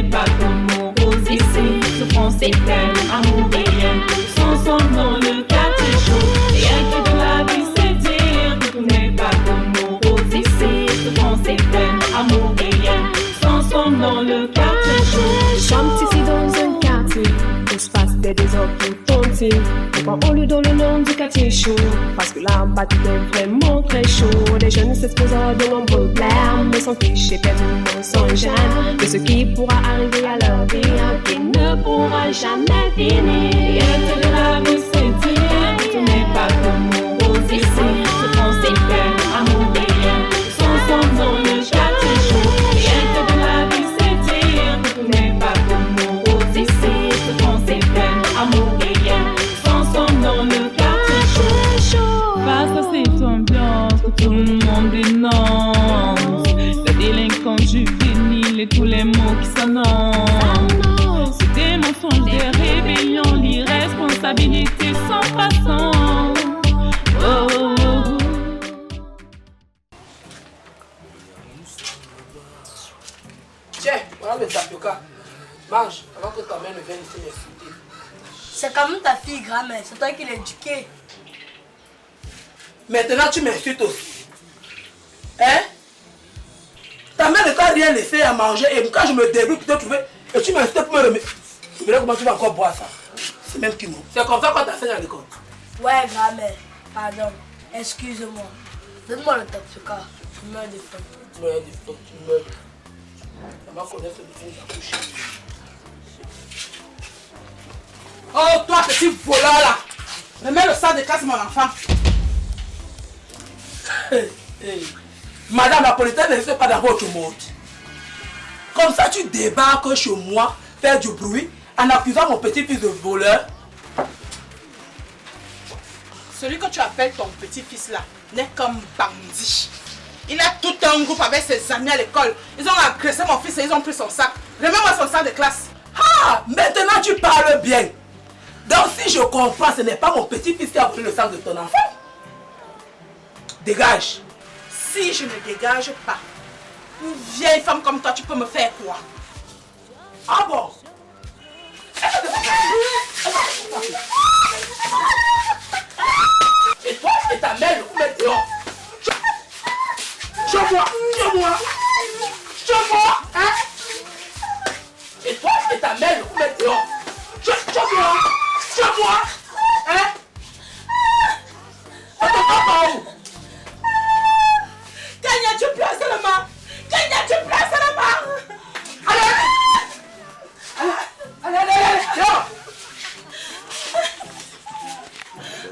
n'est pas comme mon rose ici. Souffrance et peine, amour réel, sans son nom le quartier chaud. Rien que de la vie c'est dire que tout n'est pas comme mon rose ici. Souffrance et peine, amour réel, sans son nom le quartier chaud. Chante ici dans un quartier où se passe des désordres pour tenter. Pourquoi on lui donne le nom du quartier chaud? Parce que là-bas tout est vraiment très chaud. Les jeunes s'exposent à de nombreux problèmes, mais sont fichés perdument sans gêne de ce qui pourra arriver à leur vie, qui ne pourra jamais finir. Rien que de la vie c'est dire que tout n'est pas comme mon rose ici. Souffrance et peine, amour réel, sans son nom le quartier chaud. Rien que de la vie c'est dire que tout n'est pas comme mon rose ici. Souffrance et peine, amour réel, sans son nom le quartier chaud. Face à cette ambiance où tout le monde dénonce la délinquance juvénile et tous les mots qui s'annoncent. C'est des mensonges, des rébellions, l'irresponsabilité sans façon. Oh, oh, oh. Tiens, voilà le tapioca. Mange avant que ta mère ne vienne ici m'insulter. C'est comme ta fille, grand-mère. C'est toi qui l'as éduquée. Maintenant tu m'insultes aussi. Hein? Ta mère ne t'a rien laissé à manger et quand je me débrouille pour te trouver et tu m'insultes pour me remettre. Je verrai comment tu vas encore boire ça. C'est même qui nous. C'est comme ça qu'on t'enseigne à l'école. Ouais, grand-mère. Pardon. Excuse-moi. Donne-moi le tapioca. Je meurs de faim. Tu meurs de faim, tu meurs. Maman connaît ce que tu nous as couché. Oh, toi, petit voleur là! Remets le sang de classe, mon enfant. Hey. Madame la policière ne fait pas dans votre monde. Comme ça, tu débarques chez moi, faire du bruit, en accusant mon petit-fils de voleur. Celui que tu appelles ton petit-fils là n'est comme bandit. Il a tout un groupe avec ses amis à l'école. Ils ont agressé mon fils et ils ont pris son sac. Remets-moi son sac de classe. Ah, maintenant tu parles bien. Donc si je comprends, ce n'est pas mon petit-fils qui a pris le sang de ton enfant. Dégage. Si je ne dégage pas, une vieille femme comme toi, tu peux me faire quoi? Ah bon? Et toi et ta mère, vous mettez dehors. Hein? Et toi et ta mère, vous mettez dehors. Hein? Kenya, tu places la main! Kenya, tu places la main! Allez, dehors.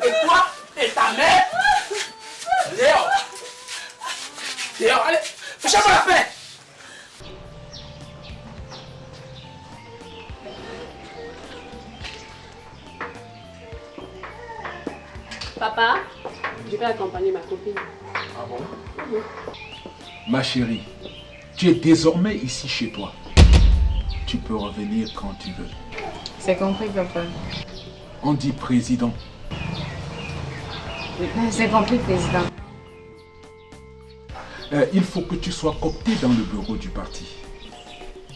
Et toi et ta mère, dehors, allez, fais-moi la paix. Papa, je vais accompagner ma copine. Ah bon? Ma chérie, tu es désormais ici chez toi. Tu peux revenir quand tu veux. C'est compris, papa. On dit président. C'est compris, président. Il faut que tu sois coopté dans le bureau du parti.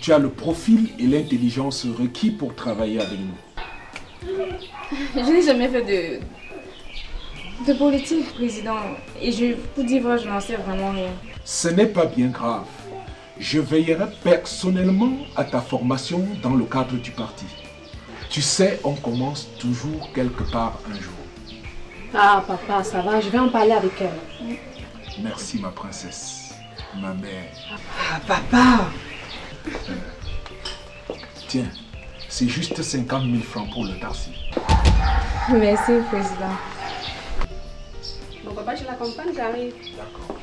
Tu as le profil et l'intelligence requis pour travailler avec nous. Je n'ai jamais fait de politique, président. Et je vous dis vrai, je n'en sais vraiment rien. Ce n'est pas bien grave. Je veillerai personnellement à ta formation dans le cadre du parti. Tu sais, on commence toujours quelque part un jour. Ah, papa, ça va, je vais en parler avec elle. Merci, ma princesse, ma mère. Ah, papa! Tiens, c'est juste 50 000 francs pour le taxi. Merci, président. Bon, papa, je l'accompagne, j'arrive. D'accord.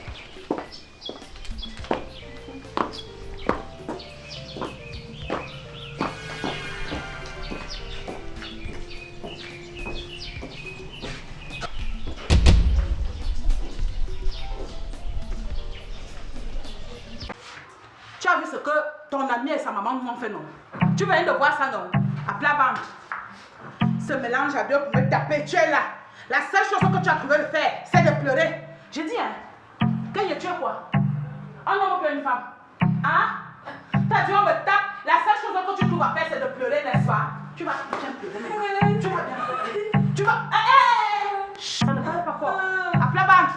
Tu as vu ce que ton ami et sa maman nous ont fait, non? Tu viens de voir ça, non? À plat ventre. Ce mélange à deux pour me taper, tu es là. La seule chose que tu as trouvé de faire, c'est de pleurer. J'ai dit, hein? Quand tu es quoi? Un homme ou bien une femme? Hein? T'as dit on me tape. La seule chose Tu vas bien pleurer maintenant. Tu vas bien pleurer. Tu vas... Chut, ne parle pas fort. Appelle la bande.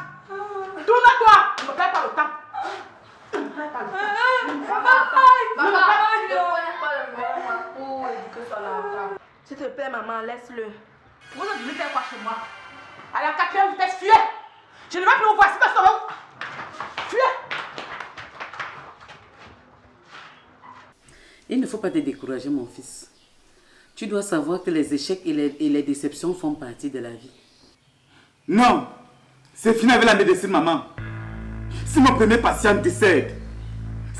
Tourne-toi. Ne me perds pas le temps. Ne me perds pas le temps. Ne me perds pas le temps. S'il te plaît, maman, laisse-le. Vous ne devez faire quoi chez moi? À la 4e vitesse, fuyez. Je ne vais plus vous voir. C'est pas ça. Fuyez. Il ne faut pas te décourager, mon fils. Tu dois savoir que les échecs et les déceptions font partie de la vie. Non, c'est fini avec la médecine, maman. Si mon premier patient décède,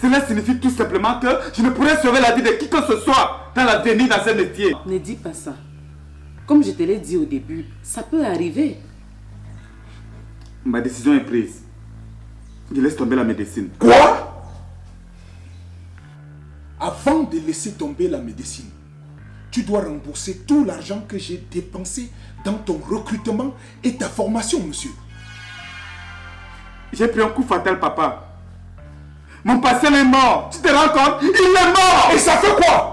cela signifie tout simplement que je ne pourrai sauver la vie de qui que ce soit dans l'avenir dans ce métier. Ne dis pas ça. Comme je te l'ai dit au début, ça peut arriver. Ma décision est prise. Je laisse tomber la médecine. Quoi? Avant de laisser tomber la médecine, tu dois rembourser tout l'argent que j'ai dépensé dans ton recrutement et ta formation, monsieur. J'ai pris un coup fatal, papa. Mon patient est mort. Tu te rends compte? Il est mort. Et ça fait quoi?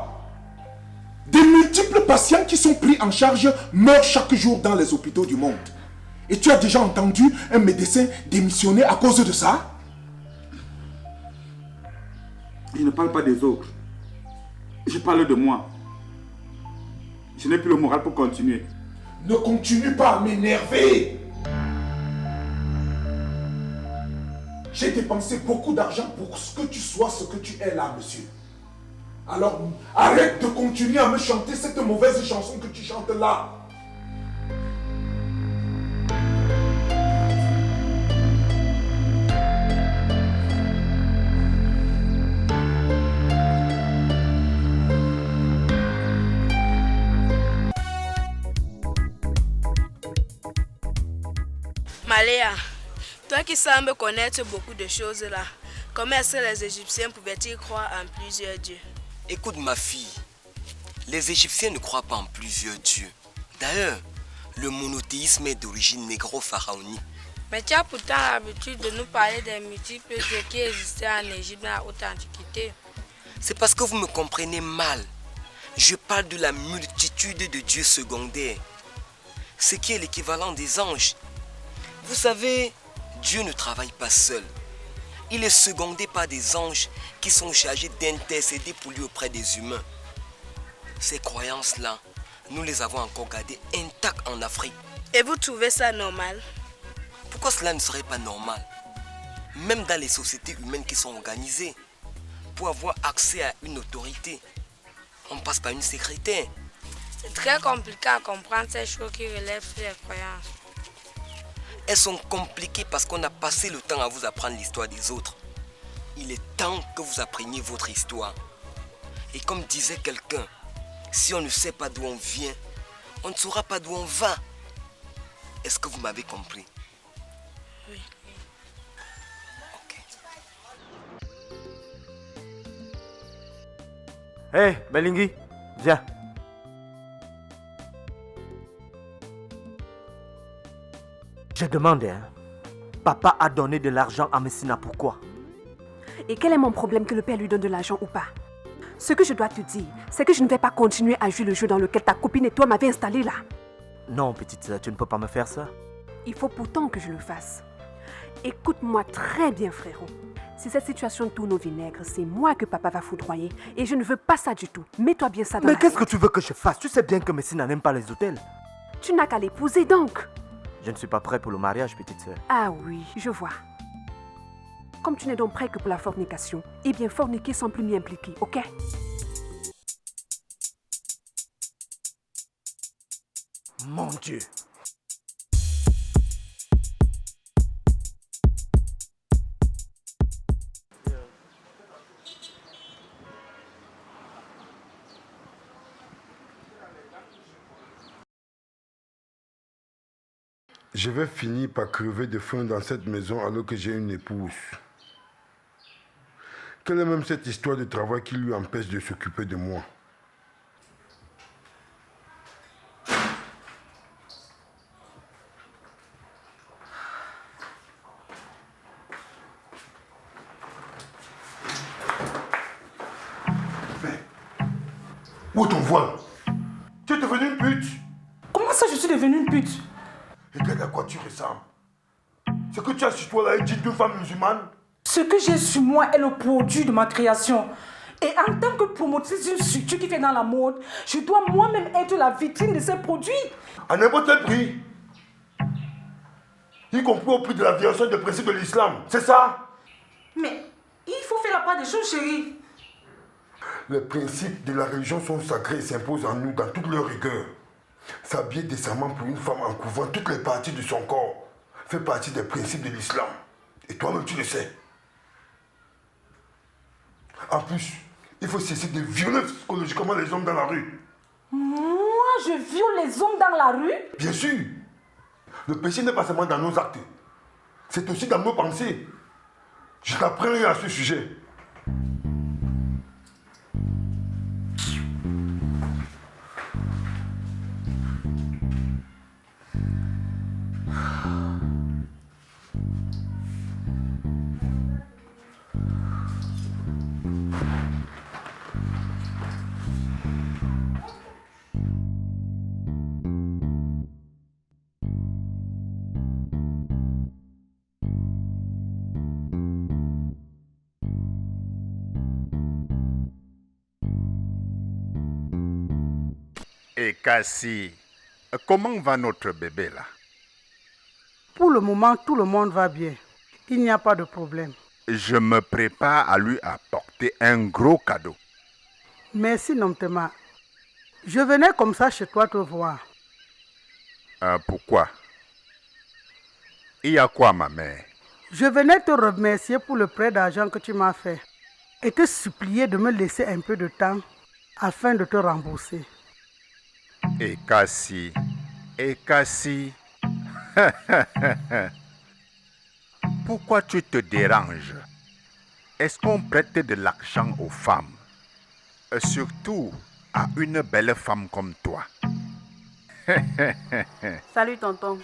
Des multiples patients qui sont pris en charge meurent chaque jour dans les hôpitaux du monde. Et tu as déjà entendu un médecin démissionner à cause de ça? Je ne parle pas des autres. Je parle de moi. Je n'ai plus le moral pour continuer. Ne continue pas à m'énerver. J'ai dépensé beaucoup d'argent pour que tu sois ce que tu es là, monsieur. Alors, arrête de continuer à me chanter cette mauvaise chanson que tu chantes là. Maléa, toi qui sembles connaître beaucoup de choses là, comment est-ce que les Égyptiens pouvaient-ils croire en plusieurs dieux? Écoute ma fille, les Égyptiens ne croient pas en plusieurs dieux. D'ailleurs, le monothéisme est d'origine négro-pharaonique. Mais tu as pourtant l'habitude de nous parler des multiples dieux qui existaient en Égypte dans la haute antiquité. C'est parce que vous me comprenez mal. Je parle de la multitude de dieux secondaires. Ce qui est l'équivalent des anges. Vous savez, Dieu ne travaille pas seul. Il est secondé par des anges qui sont chargés d'intercéder pour lui auprès des humains. Ces croyances-là, nous les avons encore gardées intactes en Afrique. Et vous trouvez ça normal? Pourquoi cela ne serait pas normal? Même dans les sociétés humaines qui sont organisées, pour avoir accès à une autorité, on passe par une secrétaire. C'est très compliqué à comprendre ces choses qui relèvent sur les croyances. Elles sont compliquées parce qu'on a passé le temps à vous apprendre l'histoire des autres. Il est temps que vous appreniez votre histoire. Et comme disait quelqu'un, si on ne sait pas d'où on vient, on ne saura pas d'où on va. Est-ce que vous m'avez compris? Oui. Ok. Hey, Belingui, viens. Je demande, hein. Papa a donné de l'argent à Messina, pourquoi? Et quel est mon problème que le père lui donne de l'argent ou pas? Ce que je dois te dire, c'est que je ne vais pas continuer à jouer le jeu dans lequel ta copine et toi m'avez installé là. Non, petite sœur, tu ne peux pas me faire ça. Il faut pourtant que je le fasse. Écoute-moi très bien, frérot. Si cette situation tourne au vinaigre, c'est moi que papa va foudroyer. Et je ne veux pas ça du tout. Mets-toi bien ça dans la Mais qu'est-ce tête. que tu veux que je fasse? Tu sais bien que Messina n'aime pas les hôtels. Tu n'as qu'à l'épouser donc. Je ne suis pas prêt pour le mariage, petite sœur. Ah oui, je vois. Comme tu n'es donc prêt que pour la fornication, eh bien forniquer sans plus m'y impliquer, ok? Mon Dieu. Je vais finir par crever de faim dans cette maison alors que j'ai une épouse. Quelle est même cette histoire de travail qui lui empêche de s'occuper de moi? Où est ton voile? devenue une pute. Comment ça, je suis devenue une pute? Regarde à quoi tu ressembles. Ce que tu as sur toi là est digne d'une femme musulmane. Ce que j'ai sur moi est le produit de ma création. Et en tant que promotrice d'une structure qui fait dans la mode, je dois moi-même être la vitrine de ces produits. À n'importe quel prix. Y compris au prix de la violation des principes de l'islam. C'est ça? Mais il faut faire la part des choses, chérie. Les principes de la religion sont sacrés et s'imposent en nous dans toute leur rigueur. S'habiller décemment pour une femme en couvrant toutes les parties de son corps fait partie des principes de l'islam. Et toi-même tu le sais. En plus, il faut cesser de violer psychologiquement les hommes dans la rue. Moi, je viole les hommes dans la rue? Bien sûr. Le péché n'est pas seulement dans nos actes. C'est aussi dans nos pensées. Je t'apprends rien à ce sujet. Et Cassie, comment va notre bébé là? Pour le moment, tout le monde va bien. Il n'y a pas de problème. Je me prépare à lui apporter un gros cadeau. Merci, Nomtema. Je venais comme ça chez toi te voir. Pourquoi? Il y a quoi, ma mère? Je venais te remercier pour le prêt d'argent que tu m'as fait et te supplier de me laisser un peu de temps afin de te rembourser. Et Cassie, pourquoi tu te déranges? Est-ce qu'on prête de l'argent aux femmes? Surtout à une belle femme comme toi. Salut tonton.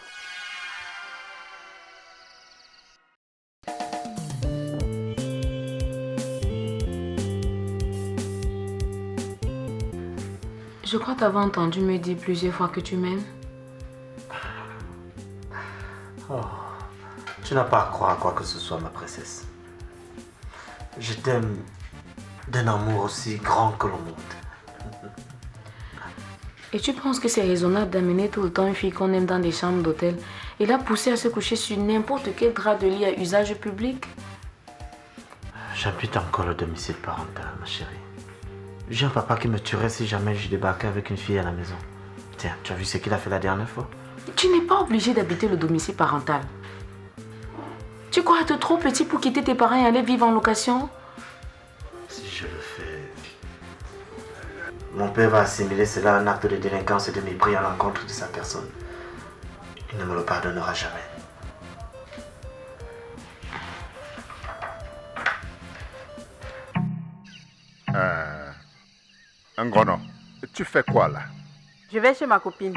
Je crois t'avoir entendu me dire plusieurs fois que tu m'aimes. Oh, tu n'as pas à croire à quoi que ce soit, ma princesse. Je t'aime d'un amour aussi grand que le monde. Et tu penses que c'est raisonnable d'amener tout le temps une fille qu'on aime dans des chambres d'hôtel et la pousser à se coucher sur n'importe quel drap de lit à usage public? J'habite encore le domicile parental, ma chérie. J'ai un papa qui me tuerait si jamais je débarquais avec une fille à la maison. Tiens, tu as vu ce qu'il a fait la dernière fois? Tu n'es pas obligé d'habiter le domicile parental. Tu crois être trop petit pour quitter tes parents et aller vivre en location? Si je le fais, mon père va assimiler cela à un acte de délinquance et de mépris à l'encontre de sa personne. Il ne me le pardonnera jamais. Ngono, tu fais quoi là? Je vais chez ma copine.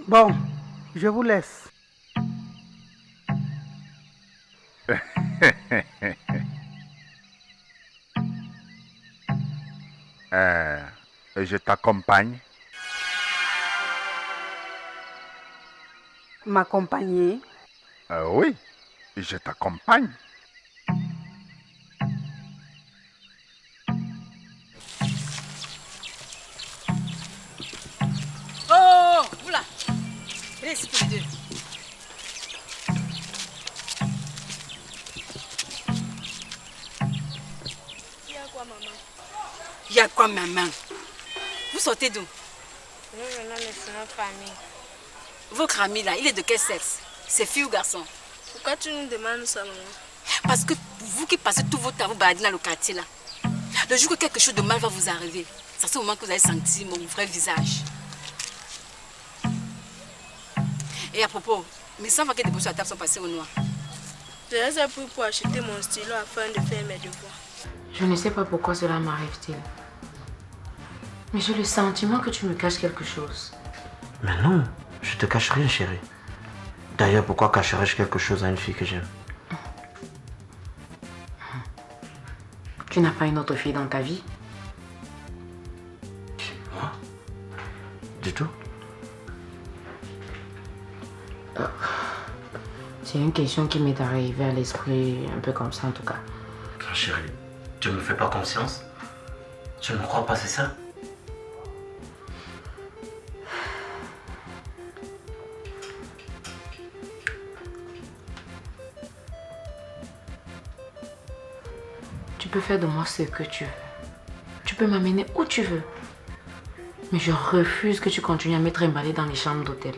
Bon, je vous laisse. Je t'accompagne. M'accompagner? Oui, je t'accompagne. Oh, vous là. Reste tous les deux. Il y a quoi, maman? Il y a quoi, maman? Vous sortez d'où? Nous venons de notre ami. Votre ami là, il est de quel sexe? C'est fille ou garçon? Pourquoi tu nous demandes ça, maman? Parce que vous qui passez tout votre temps à vous balader dans le quartier là, le jour que quelque chose de mal va vous arriver, c'est au moment que vous allez sentir mon vrai visage. Et à propos, mes 100 paquets de bouches à table sont passés au noir. Je les ai pris pour acheter mon stylo afin de faire mes devoirs. Je ne sais pas pourquoi cela m'arrive-t-il. Mais j'ai le sentiment que tu me caches quelque chose. Mais non, je te cache rien, chérie. D'ailleurs, pourquoi cacherais-je quelque chose à une fille que j'aime? Tu n'as pas une autre fille dans ta vie? Moi? Du tout. C'est une question qui m'est arrivée à l'esprit, un peu comme ça en tout cas. Chérie, tu me fais pas confiance? Tu ne me crois pas, c'est ça? Tu peux faire de moi ce que tu veux. Tu peux m'amener où tu veux. Mais je refuse que tu continues à me trimballer dans les chambres d'hôtel.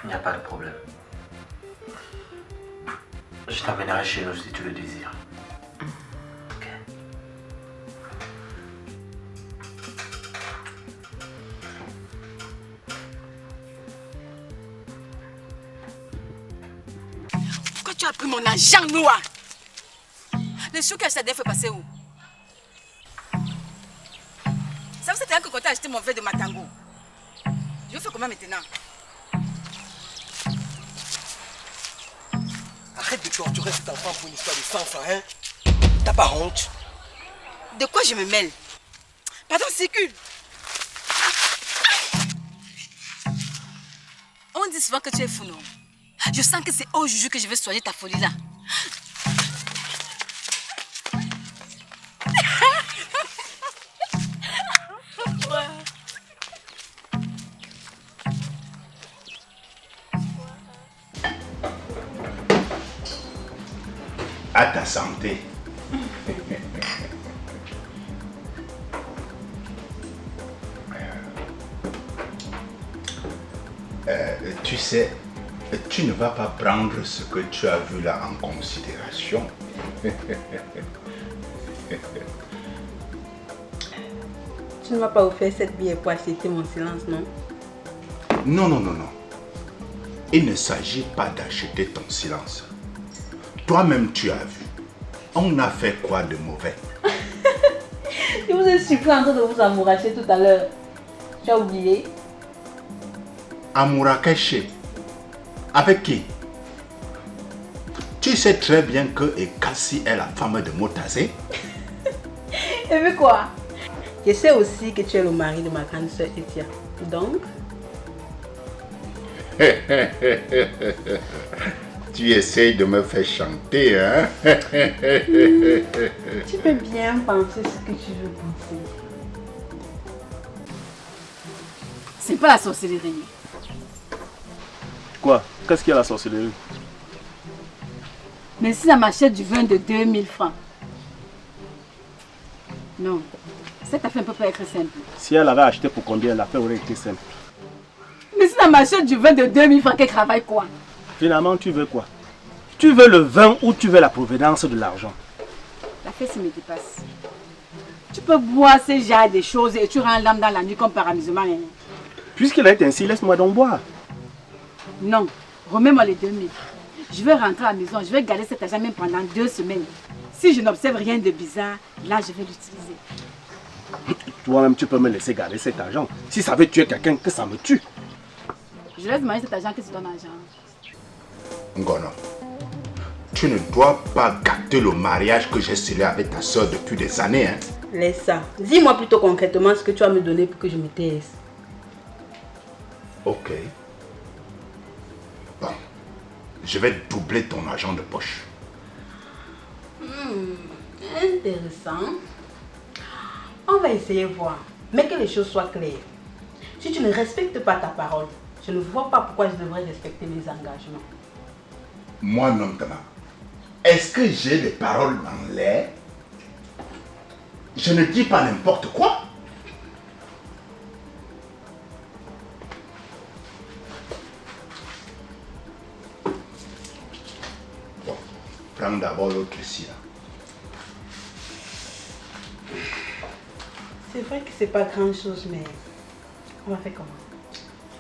Il n'y a pas de problème. Je t'emmènerai chez nous si tu le désires. Ok. Pourquoi tu as pris mon argent, Noah? Le chou que je t'ai fait passer où? Ça c'était un que quand tu as acheté mon verre de Matango. Je vais faire comment maintenant? Arrête de torturer cet enfant pour une histoire de sang, hein? T'as pas honte? De quoi je me mêle? Pardon, circule. On dit souvent que tu es fou, non? Je sens que c'est au juju que je vais soigner ta folie là. À ta santé. Tu sais, tu ne vas pas prendre ce que tu as vu là en considération. Tu ne m'as pas offert cette billet pour acheter mon silence, non? Non, non, non, non. Il ne s'agit pas d'acheter ton silence. Toi-même, tu as vu. On a fait quoi de mauvais? Je vous ai surpris en train de vous amouracher tout à l'heure. Tu as oublié? Amouraché. Avec qui? Tu sais très bien que Ekassi est la femme de Motazé. Et puis quoi? Je sais aussi que tu es le mari de ma grande soeur Etia. Donc? Tu essayes de me faire chanter, hein? Tu peux bien penser ce que tu veux penser. C'est pas la sorcellerie. Quoi? Qu'est-ce qu'il y a la sorcellerie? Mais si elle m'achète du vin de 2000 francs. Non, cette affaire ne peut pas être simple. Si elle avait acheté pour combien, l'affaire aurait été simple. Mais si elle m'achète du vin de 2000 francs, qu'elle travaille quoi? Finalement, tu veux quoi? Tu veux le vin ou tu veux la provenance de l'argent? L'affaire se me dépasse. Tu peux boire ce genre de choses et tu rends l'âme dans la nuit comme par amusement. Hein? Puisqu'il est ainsi, laisse-moi donc boire. Non, remets-moi les 2000. Je vais rentrer à la maison, je vais garder cet argent même pendant 2 semaines. Si je n'observe rien de bizarre, là je vais l'utiliser. Toi-même, tu peux me laisser garder cet argent. Si ça veut tuer quelqu'un, que ça me tue. Je laisse manger cet argent que c'est ton argent. Ngono, tu ne dois pas gâter le mariage que j'ai scellé avec ta soeur depuis des années, hein? Laisse ça. Dis-moi plutôt concrètement ce que tu vas me donner pour que je me taise. Ok. Bon, je vais doubler ton argent de poche. Intéressant. On va essayer de voir. Mais que les choses soient claires. Si tu ne respectes pas ta parole, je ne vois pas pourquoi je devrais respecter mes engagements. Moi, maintenant, est-ce que j'ai des paroles en l'air? Je ne dis pas n'importe quoi. Bon, prends d'abord l'autre ici, là. C'est vrai que c'est pas grand chose, mais on va faire comment?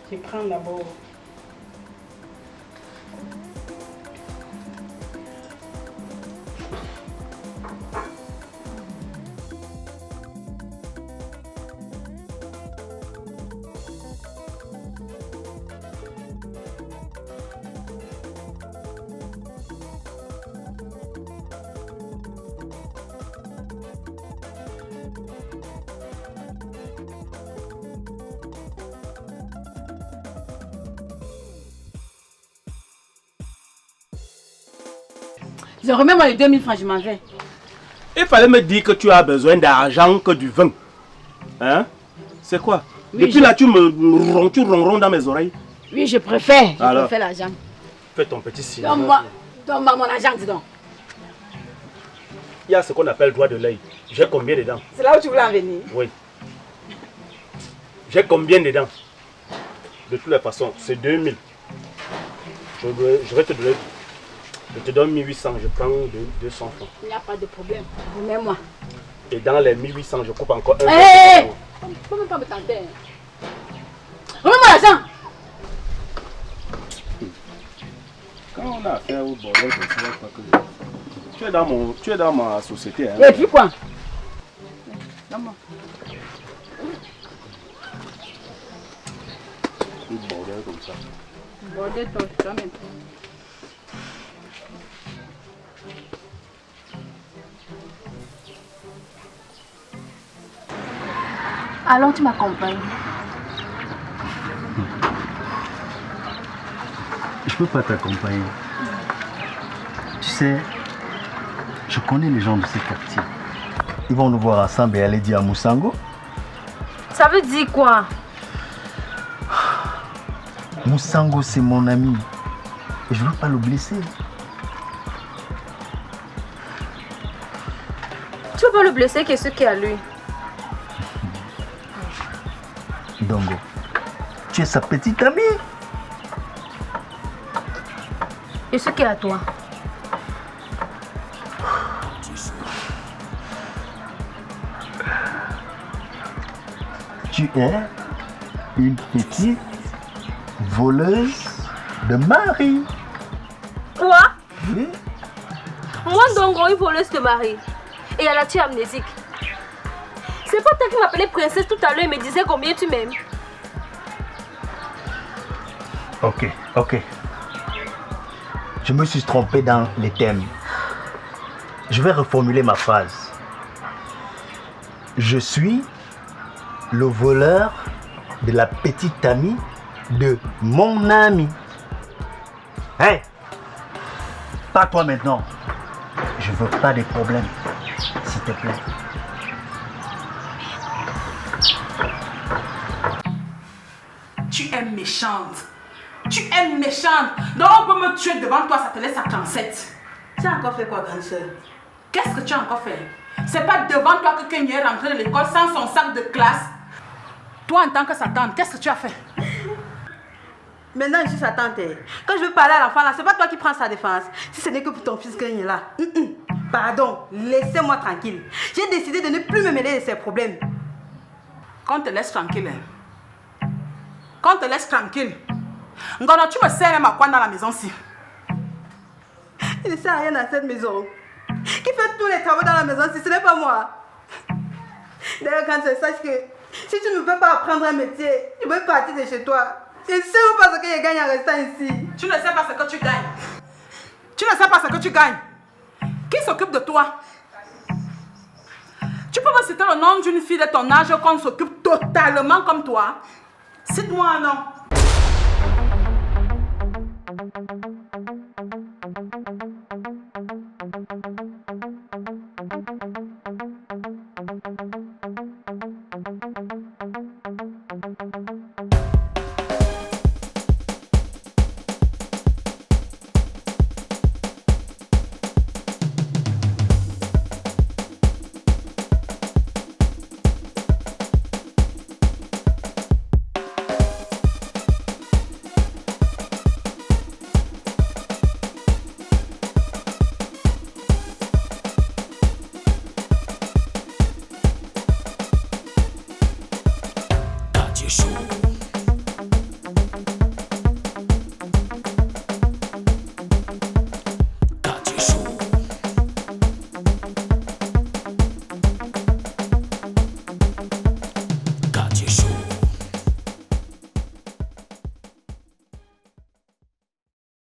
Je prends d'abord. Remets-moi les 2000 francs, je m'en vais. Il fallait me dire que tu as besoin d'argent que du vin. Hein? C'est quoi? Oui, Depuis là, tu ronronnes dans mes oreilles. Oui, je préfère. Je Alors, préfère l'argent. fais ton petit signe. Donne-moi mon argent, dis donc. Il y a ce qu'on appelle droit de l'œil. J'ai combien dedans? C'est là où tu voulais en venir? Oui. J'ai combien dedans? De toutes les façons, c'est 2000. Je vais te donner. Je te donne 1800, je prends 200 francs. Il n'y a pas de problème. Remets-moi. Et dans les 1800, je coupe encore un. Hé! Tu ne peux même pas me tenter. Remets-moi l'argent! Quand on a affaire au bordel comme ça, je crois que tu es dans ma société. Hein. Et puis quoi? Donne-moi. Un bordel comme ça. Bordel, toi-même. Alors tu m'accompagnes. Je peux pas t'accompagner. Tu sais, je connais les gens de ce quartier. Ils vont nous voir ensemble et aller dire à Moussango. Ça veut dire quoi? Moussango, c'est mon ami. Et je ne veux pas le blesser. Tu veux pas le blesser, qu'est-ce qu'il y a à lui? Dongo, tu es sa petite amie. Et ce qu'il y a à toi? Tu es une petite voleuse de mari. Quoi? Oui. Moi, Dongo, une voleuse de mari. Et elle a tué amnésique. C'est pas toi qui m'appelais princesse tout à l'heure et me disais combien tu m'aimes. Ok. Je me suis trompé dans les thèmes. Je vais reformuler ma phrase. Je suis le voleur de la petite amie de mon ami. Hey! Pas toi maintenant. Je veux pas de problème. S'il te plaît. Tu es méchante. Tu es méchante. Donc on peut me tuer devant toi, ça te laisse à 37. Tu as encore fait quoi, grande soeur? Qu'est-ce que tu as encore fait? C'est pas devant toi que Kenya est rentrée de l'école sans son sac de classe. Toi, en tant que sa tante, qu'est-ce que tu as fait? Maintenant, je suis sa tante. Quand je veux parler à l'enfant là, c'est pas toi qui prends sa défense. Si ce n'est que pour ton fils Kenya là. Pardon, laissez-moi tranquille. J'ai décidé de ne plus me mêler de ses problèmes. Qu'on te laisse tranquille. Qu'on te laisse tranquille. Ngono, tu me sers même à quoi dans la maison-ci? Il ne sert à rien dans cette maison. Qui fait tous les travaux dans la maison-ci, ce n'est pas moi. D'ailleurs, quand tu saches que si tu ne veux pas apprendre un métier, je vais partir de chez toi. Je ne sais même pas ce que je gagne en restant ici. Tu ne sais pas ce que tu gagnes. Tu ne sais pas ce que tu gagnes. Qui s'occupe de toi? Tu peux me citer le nom d'une fille de ton âge qu'on s'occupe totalement comme toi? Cite-moi un nom. Show.